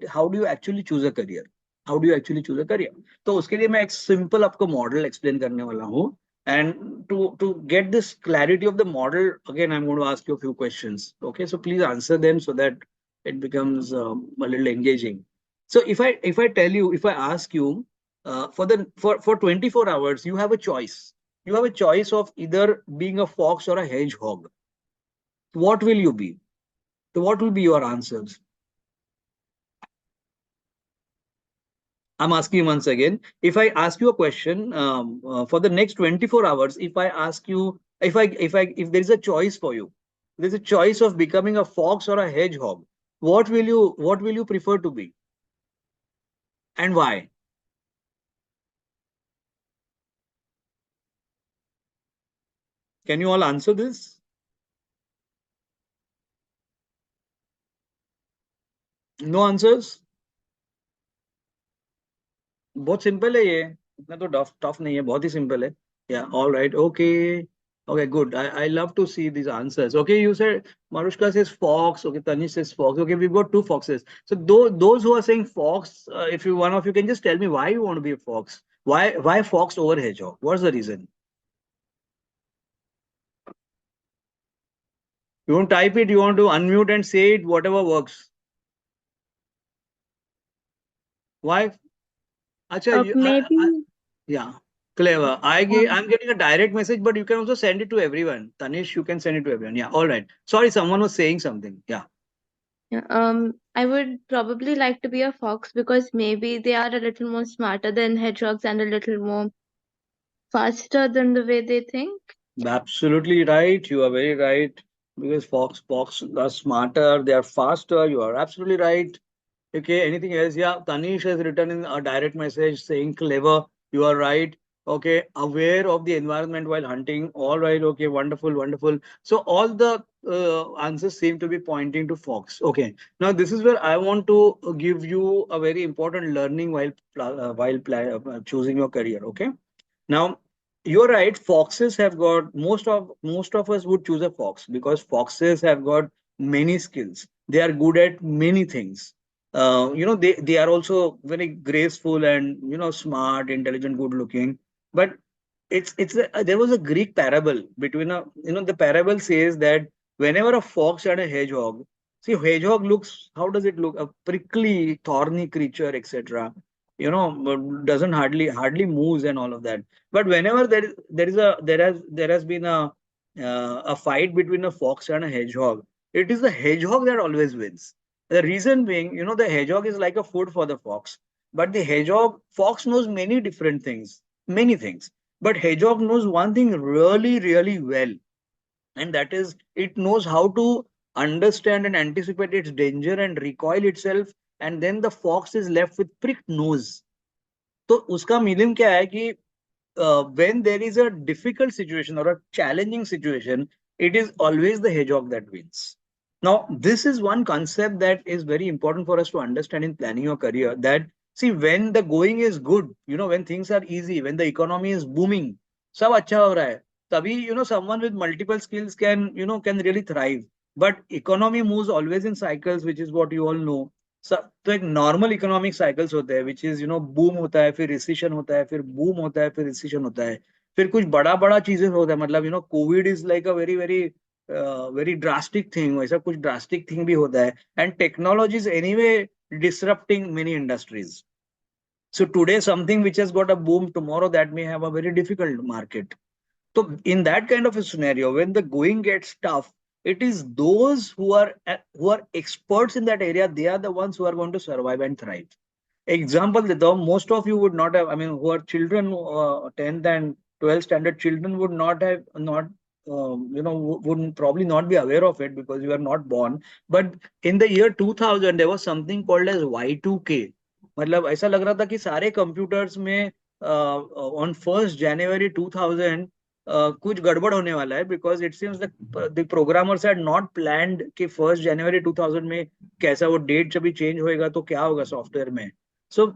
how do you actually choose a career? How do you actually choose a career? तो उसके लिए मैं एक simple आपको model explain करने वाला हूँ. And to get this clarity of the model, again, I'm going to ask you a few questions. Okay, so please answer them so that it becomes a little engaging. So if I tell you, if I ask you, for 24 hours, you have a choice. You have a choice of either being a fox or a hedgehog. What will you be? So what will be your answers? I'm asking once again. If I ask you a question for the next 24 hours, if I ask you, if there is a choice for you, there's a choice of becoming a fox or a hedgehog. What will you prefer to be, and why? Can you all answer this? No answers? बहुत simple है ये, इतना तो tough नहीं है, बहुत ही simple है. या all right, okay. Okay, good. I love to see these answers. Okay, you said Marushka says fox. Okay, Tanish says fox. Okay, we've got two foxes. So those who are saying fox, if you one of you can just tell me why you want to be a fox. Why fox over hedgehog? What's the reason? You want to type it? You want to unmute and say it? Whatever works. Why? Acha, Maybe. yeah, clever. I'm getting a direct message, but you can also send it to everyone. Tanish, you can send it to everyone. Yeah, all right. Sorry, someone was saying something. Yeah. Yeah, I would probably like to be a fox because maybe they are a little more smarter than hedgehogs and a little more faster than the way they think. Absolutely right. You are very right. Because fox are smarter, they are faster. You are absolutely right. Okay, anything else? Yeah, Tanish has written in a direct message saying clever. You are right. Okay, aware of the environment while hunting. All right. Okay, wonderful, wonderful. So all the answers seem to be pointing to fox. Okay, now this is where I want to give you a very important learning while choosing your career. Okay, now you're right. Foxes have got most of us would choose a fox because foxes have got many skills. They are good at many things. They are also very graceful and smart, intelligent, good looking. But there was a Greek parable between a the parable says that whenever a fox and a hedgehog, see, hedgehog looks, how does it look? A prickly, thorny creature, etc. But doesn't hardly moves and all of that. But whenever there has been a fight between a fox and a hedgehog, it is the hedgehog that always wins. The reason being, the hedgehog is like a food for the fox, but the hedgehog fox knows many things, but hedgehog knows one thing really, really well, and that is it knows how to understand and anticipate its danger and recoil itself, and then the fox is left with pricked nose. तो उसका meaning क्या है कि when there is a difficult situation or a challenging situation, it is always the hedgehog that wins. Now, this is one concept that is very important for us to understand in planning your career. That, see, when the going is good, when things are easy, when the economy is booming, सब अच्छा हो रहा है, तभी someone with multiple skills can really thrive. But economy moves always in cycles, which is what you all know. तो एक normal economic cycles होते हैं, विच इज बूम होता है, फिर रिसेशन होता है, फिर बूम होता है, फिर रिसेशन होता है, फिर कुछ बड़ा बड़ा चीजें होता है. मतलब Covid is like a very very very drastic thing, वैसा कुछ ड्रास्टिक थिंग भी होता है. And technology is anyway disrupting many industries. So today something which has got a boom, tomorrow that may have a very difficult market. So in that kind of a scenario, when the going gets tough, it is those who are experts in that area. They are the ones who are going to survive and thrive. Example, though, most of you would not have. I mean, who are children, 10th and 12th standard children would not have not. Would probably not be aware of it because you are not born. But in the year 2000, there was something called as Y2K. मतलब ऐसा लग रहा था कि सारे computers में on 1st January 2000 कुछ गड़बड़ होने वाला है, because it seems the programmers had not planned कि 1st January 2000 में कैसा वो डेट जब भी चेंज होएगा तो क्या होगा सॉफ्टवेयर में. सो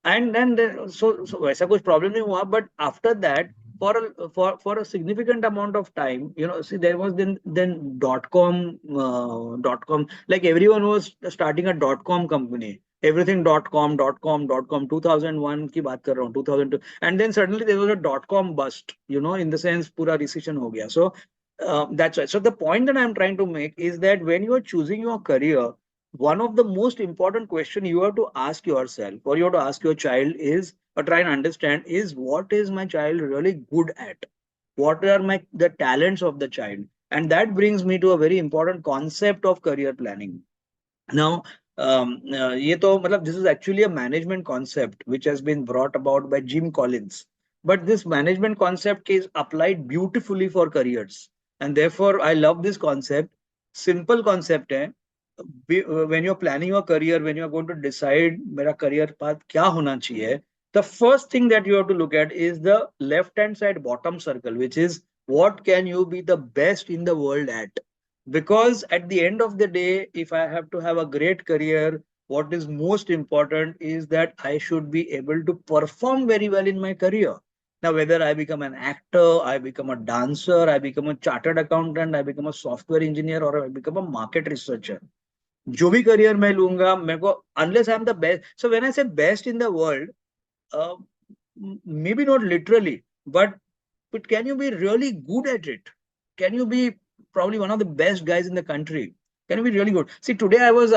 एंड देन सो वैसा कुछ प्रॉब्लम नहीं हुआ, but after that for a significant amount of time, see, there was then dot com, like everyone was starting a dot com company, everything dot com 2001 की बात कर रहा हूँ, 2002, and then suddenly there was a dot com bust, in the sense पूरा recession हो गया. So that's right. So the point that I'm trying to make is that when you are choosing your career, one of the most important question you have to ask yourself, or you have to ask your child is, or try and understand, is what is my child really good at? What are the talents of the child? And that brings me to a very important concept of career planning. Now, ये तो मतलब this is actually a management concept which has been brought about by Jim Collins. But this management concept is applied beautifully for careers, and therefore I love this concept. Simple concept है. When you're planning your career, when you're going to decide मेरा career path क्या होना चाहिए, the first thing that you have to look at is the left hand side bottom circle, which is what can you be the best in the world at? Because at the end of the day, if I have to have a great career, what is most important is that I should be able to perform very well in my career. Now, whether I become an actor, I become a dancer, I become a chartered accountant, I become a software engineer, or I become a market researcher, जो भी career मैं लूंगा मेरे को, unless I'm the best. So when I say best in the world, uh, maybe not literally, but can you be really good at it? Can you be probably one of the best guys in the country? Can you be really good? See, today I was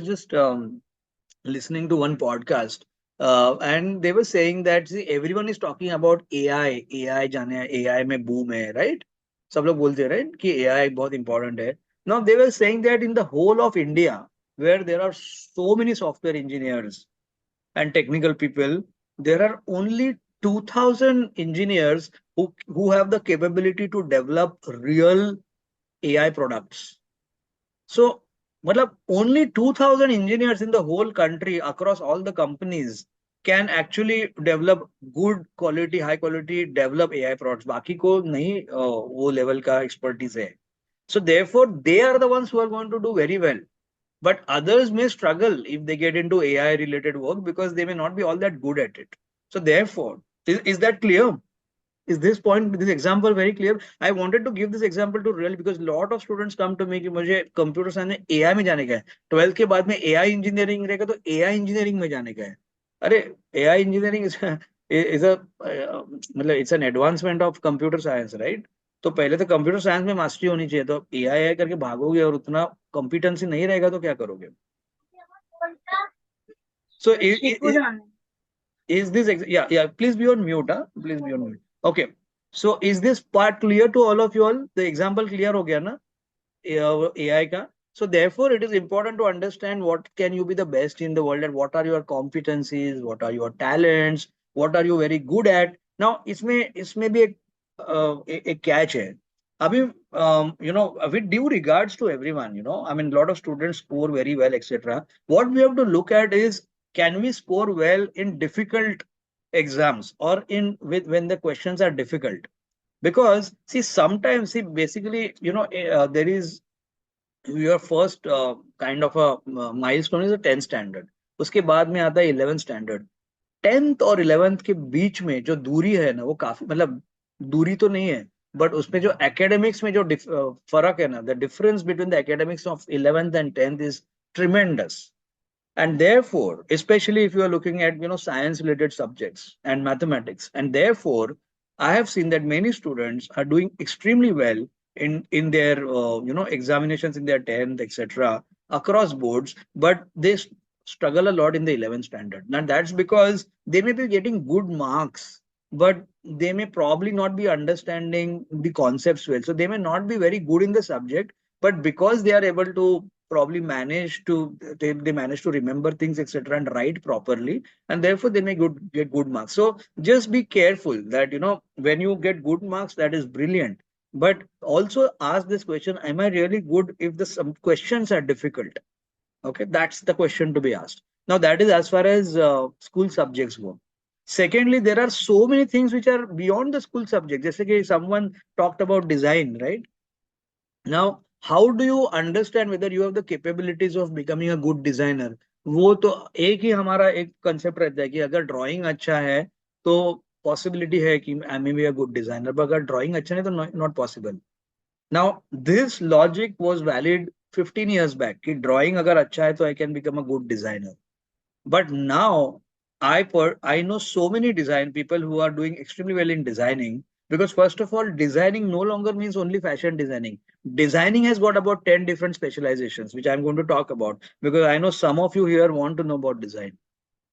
just listening to one podcast, and they were saying that, see, everyone is talking about AI जाने AI में boom है, right? सब लोग बोलते हैं, right, कि AI बहुत important है. Now they were saying that in the whole of India, where there are so many software engineers and technical people, there are only 2000 engineers who have the capability to develop real AI products. So, matlab, only 2000 engineers in the whole country across all the companies can actually develop good quality, high quality, develop AI products. बाकी को नहीं वो level का expertise है. So therefore, they are the ones who are going to do very well. But others may struggle if they get into AI related work because they may not be all that good at it. So therefore, is that clear? Is this point, this example very clear? I wanted to give this example to really because lot of students come to me कि मुझे computer science में AI में जाने का है, 12th के बाद में एआई इंजीनियरिंग रहेगा तो एआई इंजीनियरिंग में जाने का है. अरे एआई इंजीनियरिंग इज अ मतलब it's an advancement of computer science, right? तो पहले तो कंप्यूटर साइंस में मास्टरी होनी चाहिए, तो एआई करके भागोगे और उतना कॉम्पिटेंसी नहीं रहेगा तो क्या करोगे? So is this yeah, please be on mute, huh? Please be on mute. Okay, so is this part clear to all of you all? The example clear ho gaya na AI ka? So therefore it is important to understand what can you be the best in the world, and what are your competencies, what are your talents, what are you very good at. Now इसमें भी एक catch है. Abhi, with due regards to everyone, I mean, a lot of students score very well, etc. What we have to look at is, can we score well in difficult exams, or in with when the questions are difficult? Because see, sometimes, see, basically, there is your first kind of a milestone is a 10th standard. उसके बाद में आता है 11th standard. 10th और 11th के बीच में जो दूरी है ना, वो काफी, मतलब दूरी तो नहीं है, बट उसमें जो एकेडमिक्स में जो फर्क है ना, the difference between the academics of 11th and 10th is tremendous. And therefore, especially if you are looking at science related subjects and mathematics, and therefore I have seen that many students are doing extremely well in their examinations in their 10th, etc., across boards, but they struggle a lot in the 11th standard. Now that's because they may be getting good marks, but they may probably not be understanding the concepts well, so they may not be very good in the subject, but because they are able to probably manage to they manage to remember things, etc., and write properly, and therefore they may get good marks. So just be careful that when you get good marks, that is brilliant, but also ask this question, am I really good if the some questions are difficult? Okay, that's the question to be asked. Now that is as far as school subjects go. Secondly, there are so many things which are beyond the school subject. Just like someone talked about design, right? Now, how do you understand whether you have the capabilities of becoming a good designer? वो तो एक ही हमारा एक concept रहता है कि अगर drawing अच्छा है तो possibility है कि I may be a good designer, but अगर drawing अच्छा नहीं तो not possible. Now, this logic was valid 15 years back कि drawing अगर अच्छा है तो I can become a good designer. But now I know so many design people who are doing extremely well in designing, because first of all, designing no longer means only fashion designing. Designing has got about 10 different specializations, which I'm going to talk about because I know some of you here want to know about design.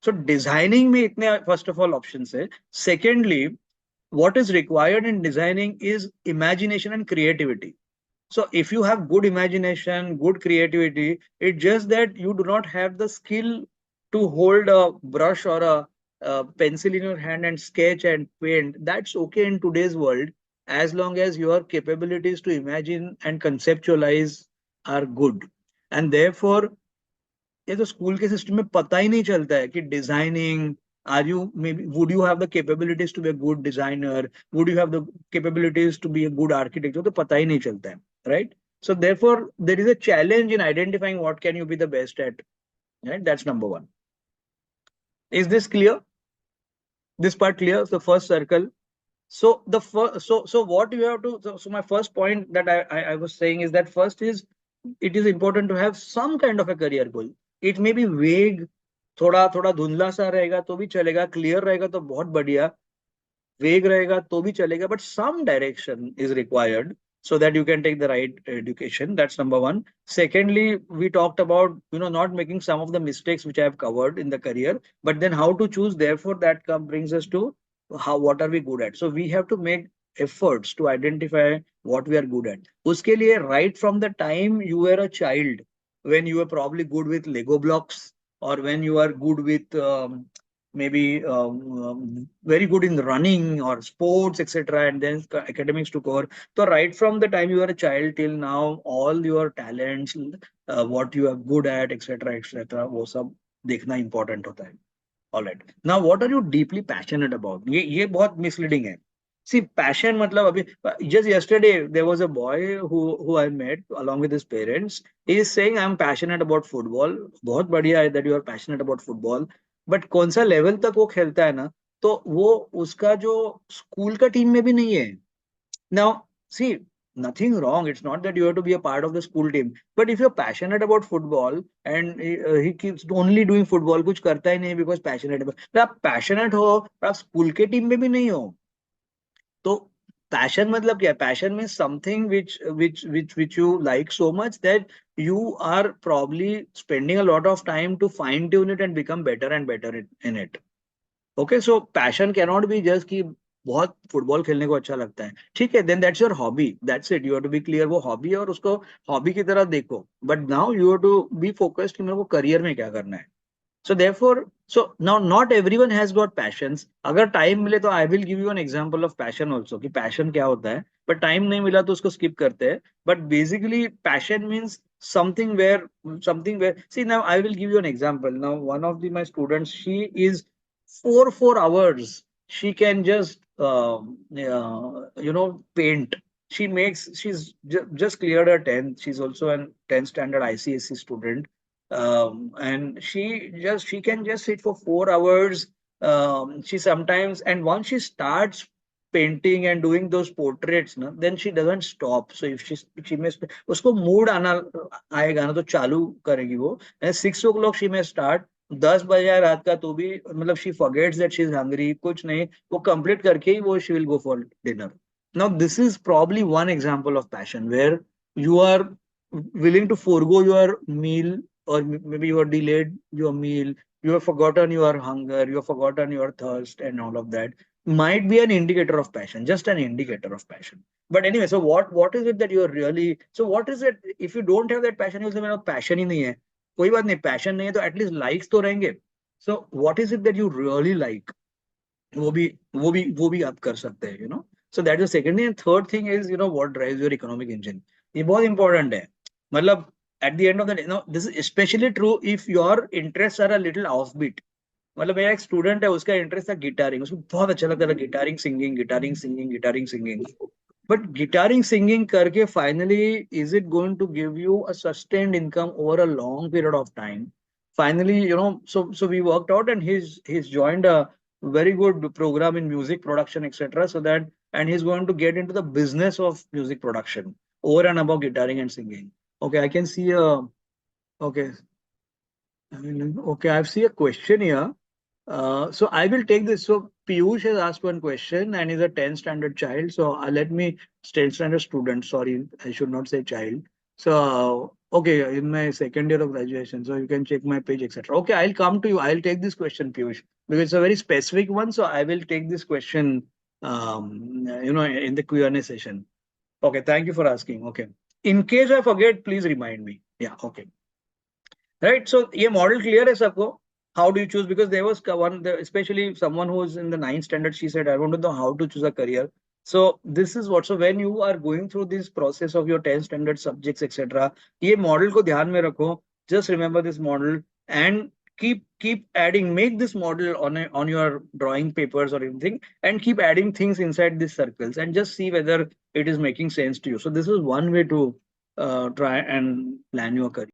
So designing में इतने first of all options है. Secondly, what is required in designing is imagination and creativity. So if you have good imagination, good creativity, it's just that you do not have the skill to hold a brush or a pencil in your hand and sketch and paint. That's okay in today's world, as long as your capabilities to imagine and conceptualize are good. And therefore, ये तो school के system में पता ही नहीं चलता है कि designing, are you may would you have the capabilities to be a good designer, would you have the capabilities to be a good architect, तो पता ही नहीं चलता है, right? So therefore there is a challenge in identifying what can you be the best at, right? That's number one. Is this clear? This part clear? The first circle. So the first, so what you have to, so my first point that I was saying is that first is it is important to have some kind of a career goal. It may be vague, थोड़ा थोड़ा धुंधला सा रहेगा तो भी चलेगा, clear रहेगा तो बहुत बढ़िया, वेग रहेगा तो भी चलेगा, but some direction is required so that you can take the right education. That's number one. Secondly, we talked about, not making some of the mistakes which I have covered in the career, but then how to choose. Therefore that brings us to how, what are we good at. So we have to make efforts to identify what we are good at. Uske liye, right from the time you were a child, when you were probably good with Lego blocks, or when you are good with maybe very good in running or sports, etc., and then academics took over. So right from the time you were a child till now, all your talents, what you are good at, etc., etc., वो सब देखना important होता है. All right. Now, what are you deeply passionate about? ये बहुत misleading है. See, passion मतलब अभी, just yesterday there was a boy who I met along with his parents. He is saying I'm passionate about football. बहुत बढ़िया है that you are passionate about football. But कौन सा level तक वो खेलता है ना, तो वो उसका जो स्कूल का टीम में भी नहीं है. Now, see, nothing wrong. It's not that you have to be a part of the school team. But if you're passionate about football and he keeps only doing football, कुछ करता ही नहीं because passionate है. तो आप passionate हो, पर आप school के टीम में भी नहीं हो. तो passion मतलब क्या है? Passion means something which you like so much that you are probably spending a lot of time to fine tune it and become better and better in it. Okay, so passion cannot be just कि बहुत football खेलने को अच्छा लगता है, ठीक है, then that's your hobby, that's it. You have to be clear वो हॉबी है और उसको हॉबी की तरह देखो. But now you have to be focused कि मेरे को करियर में क्या करना है. So therefore, so now not everyone has got passions. अगर टाइम मिले तो I will give you an example of passion also कि passion क्या होता है. But टाइम नहीं मिला तो उसको skip करते हैं. But basically passion means something where see, now I will give you an example. Now one of my students, she is 4 hours she can just paint. She's just cleared her 10th. She's also an 10th standard ICSE student, and she can just sit for 4 hours. She sometimes, and once she starts painting and doing those portraits ना, then she doesn't stop. So if she may, उसको mood आना आएगा ना तो चालू करेगी वो. And 6 o'clock she may start. 10 बजे आए रात का तो भी मतलब she forgets that she is hungry, कुछ नहीं, वो कंप्लीट करके ही वो she will go for dinner. Now this is probably one example of passion where you are willing to forego your meal, or maybe you have delayed your meal, you have forgotten your hunger, you have forgotten your thirst, and all of that might be an indicator of passion, just an indicator of passion. But anyway, so what is it that you're really, so what is it, if you don't have that passion, you say मेरा passion ही नहीं है, कोई बात नहीं, passion नहीं है तो at least likes तो रहेंगे. So what is it that you really like? वो भी आप कर सकते हैं, so that is the second thing. And third thing is, what drives your economic engine. ये बहुत important है. मतलब at the end of the day, this is especially true if your interests are a little offbeat. मतलब मेरा एक student है, उसका interest था गिटारिंग, उसको बहुत अच्छा लगता था guitaring singing, guitaring singing, guitaring singing. But guitaring singing करके finally is it going to give you a sustained income over a long period of time? Finally, so we worked out, and he's joined very good program in music production, etc. So that, and he's going to get into the business of music production over and above guitaring and singing. Okay, I can see a, okay, okay, I see a question here. So I will take this. So Piyush has asked one question and is a 10th standard child. So let me 10th standard student. Sorry, I should not say child. So okay, in my second year of graduation. So you can check my page, etc. Okay, I'll come to you. I'll take this question, Piyush, because it's a very specific one. So I will take this question. In the Q&A session. Okay, thank you for asking. Okay, in case I forget, please remind me. Yeah. Okay. Right. So ये model clear है सबको? How do you choose? Because there was one, especially someone who is in the ninth standard, she said, I want to know how to choose a career. So this is what. So when you are going through this process of your 10th standard subjects, etc., ये model को ध्यान में रखो. Just remember this model and keep adding. Make this model on your drawing papers or anything, and keep adding things inside these circles, and just see whether it is making sense to you. So this is one way to try and plan your career.